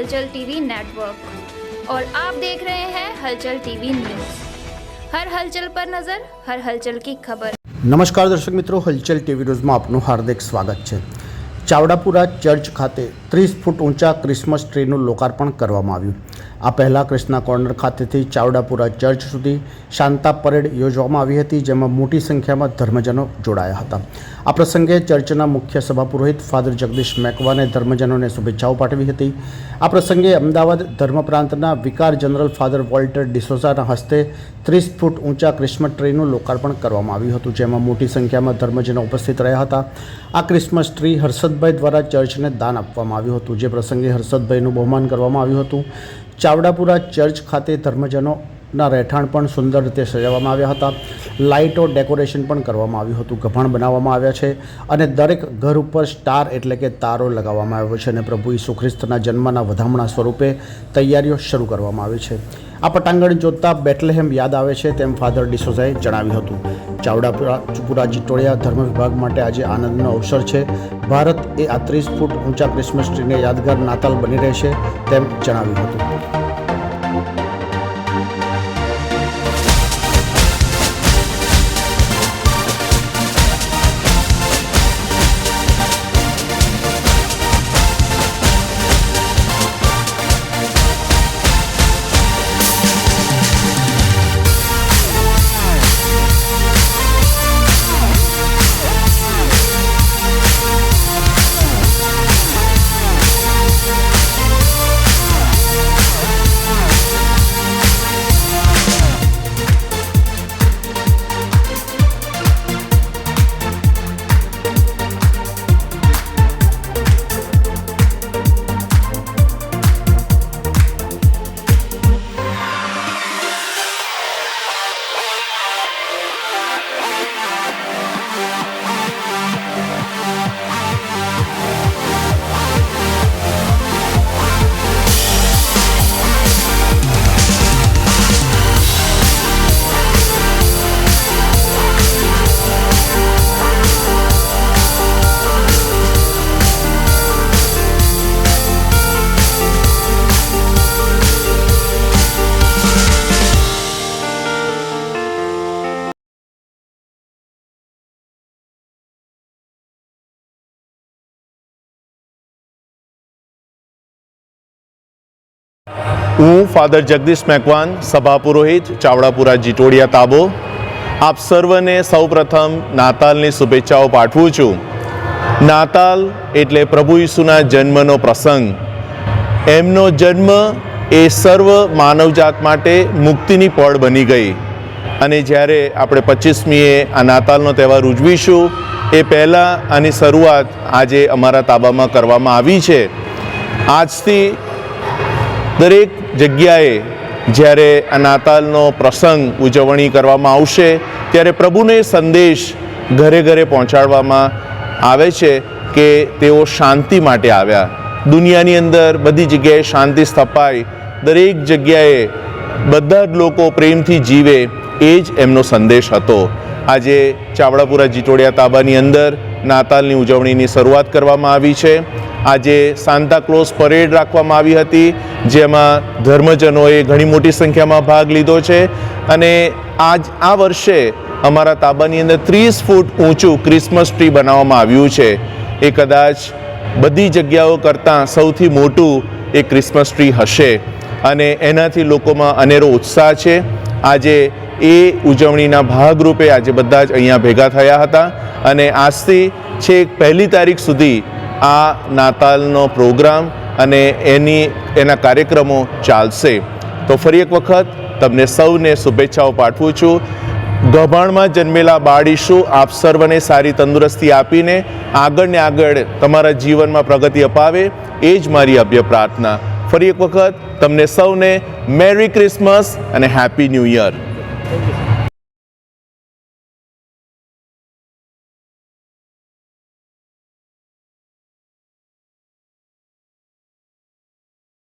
हलचल TV network और आप देख रहे हैं हलचल टीवी न्यूज़। हर हलचल पर नजर, हर हलचल की खबर। नमस्कार दर्शक मित्रों, हलचल टीवी न्यूज़ में आपનું હાર્દિક સ્વાગત છે। ચાવડાપુરા ચર્ચ ખાતે 30 ફૂટ ઊંચા ક્રિસમસ ટ્રીનું લોકાર્પણ કરવામાં આવ્યું। આ પહેલાં કૃષ્ણા કોર્નર ખાતેથી ચાવડાપુરા ચર્ચ સુધી શાંતા પરેડ યોજવામાં આવી હતી, જેમાં મોટી સંખ્યામાં ધર્મજનો જોડાયા હતા। આ પ્રસંગે ચર્ચના મુખ્ય સભાપુરોહિત ફાધર જગદીશ મેકવાને ધર્મજનોને શુભેચ્છાઓ પાઠવી હતી। આ પ્રસંગે અમદાવાદ ધર્મ પ્રાંતના વિકાર જનરલ ફાધર વોલ્ટર ડિસોઝાના હસ્તે 30 ફૂટ ઊંચા ક્રિસમસ ટ્રીનું લોકાર્પણ કરવામાં આવ્યું હતું, જેમાં મોટી સંખ્યામાં ધર્મજનો ઉપસ્થિત રહ્યા હતા। આ ક્રિસમસ ટ્રી હર્ષદભાઈ દ્વારા ચર્ચને દાન આપવામાં આવ્યું હતું, જે પ્રસંગે હર્ષદભાઈનું બહુમાન કરવામાં આવ્યું હતું। ચાવડાપુરા ચર્ચ ખાતે ધર્મજનોના રહેઠાણ પણ સુંદર રીતે સજાવવામાં આવ્યા હતા। લાઇટો ડેકોરેશન પણ કરવામાં આવ્યું હતું, ગભાણ બનાવવામાં આવ્યા છે અને દરેક ઘર ઉપર સ્ટાર એટલે કે તારો લગાવવામાં આવ્યો છે અને પ્રભુ ઈસુ ખ્રિસ્તના જન્મના વધામણા સ્વરૂપે તૈયારીઓ શરૂ કરવામાં આવી છે। આ પટાંગણ જોતા બેટલેહેમ યાદ આવે છે, તેમ ફાધર ડિસોઝાએ જણાવ્યું હતું। ચાવડાપુરા જીટોડિયા ધર્મ વિભાગ માટે આજે આનંદનો અવસર છે। ભારત એ આ 30 ફૂટ ઊંચા ક્રિસમસ ટ્રીને યાદગાર નાતાલ બની રહેશે, તેમ જણાવ્યું હતું। હું ફાધર જગદીશ મેકવાન, સભા પુરોહિત ચાવડાપુરા જીટોડિયા તાબો, આપ સર્વને સૌપ્રથમ નાતાલની શુભેચ્છાઓ પાઠવું છું। નાતાલ એટલે પ્રભુ ઈસુના જન્મનો પ્રસંગ। એમનો જન્મ એ સર્વ માનવજાત માટે મુક્તિની પળ બની ગઈ અને જ્યારે આપણે 25મીએ આ નાતાલનો તહેવાર ઉજવીશું એ પહેલાં આની શરૂઆત આજે અમારા તાબામાં કરવામાં આવી છે। આજથી દરેક જગ્યાએ જ્યારે આ નાતાલનો પ્રસંગ ઉજવણી કરવામાં આવશે ત્યારે પ્રભુનો સંદેશ ઘરે ઘરે પહોંચાડવામાં આવે છે કે તેઓ શાંતિ માટે આવ્યા। દુનિયાની અંદર બધી જગ્યાએ શાંતિ સ્થપાય, દરેક જગ્યાએ બધા જ લોકો પ્રેમથી જીવે, એ જ એમનો સંદેશ હતો। આજે ચાવડાપુરા જીટોડિયા તાબાની અંદર નાતાલની ઉજવણીની શરૂઆત કરવામાં આવી છે। આજે સાન્તા ક્લોઝ પરેડ રાખવામાં આવી હતી, જેમાં ધર્મજનોએ ઘણી મોટી સંખ્યામાં ભાગ લીધો છે અને આ વર્ષે અમારા તાબાની અંદર 30 ફૂટ ઊંચું ક્રિસમસ ટ્રી બનાવવામાં આવ્યું છે। એ કદાચ બધી જગ્યાઓ કરતાં સૌથી મોટું એ ક્રિસમસ ટ્રી હશે અને એનાથી લોકોમાં અનેરો ઉત્સાહ છે। આજે એ ઉજવણીના ભાગરૂપે આજે બધા જ અહીંયા ભેગા થયા હતા અને આજથી છેક 1 તારીખ સુધી આ નાતાલનો પ્રોગ્રામ અને એના કાર્યક્રમો ચાલશે। તો ફરી એક વખત તમને સૌને શુભેચ્છાઓ પાઠવું છું। ગભાણમાં જન્મેલા બાળ ઈસુ આપ સર્વને સારી તંદુરસ્તી આપીને આગળ ને આગળ તમારા જીવનમાં પ્રગતિ અપાવે, એ જ મારી અભ્ય પ્રાર્થના। ફરી એક વખત તમને સૌને મેરી ક્રિસમસ અને હેપી ન્યૂ યર।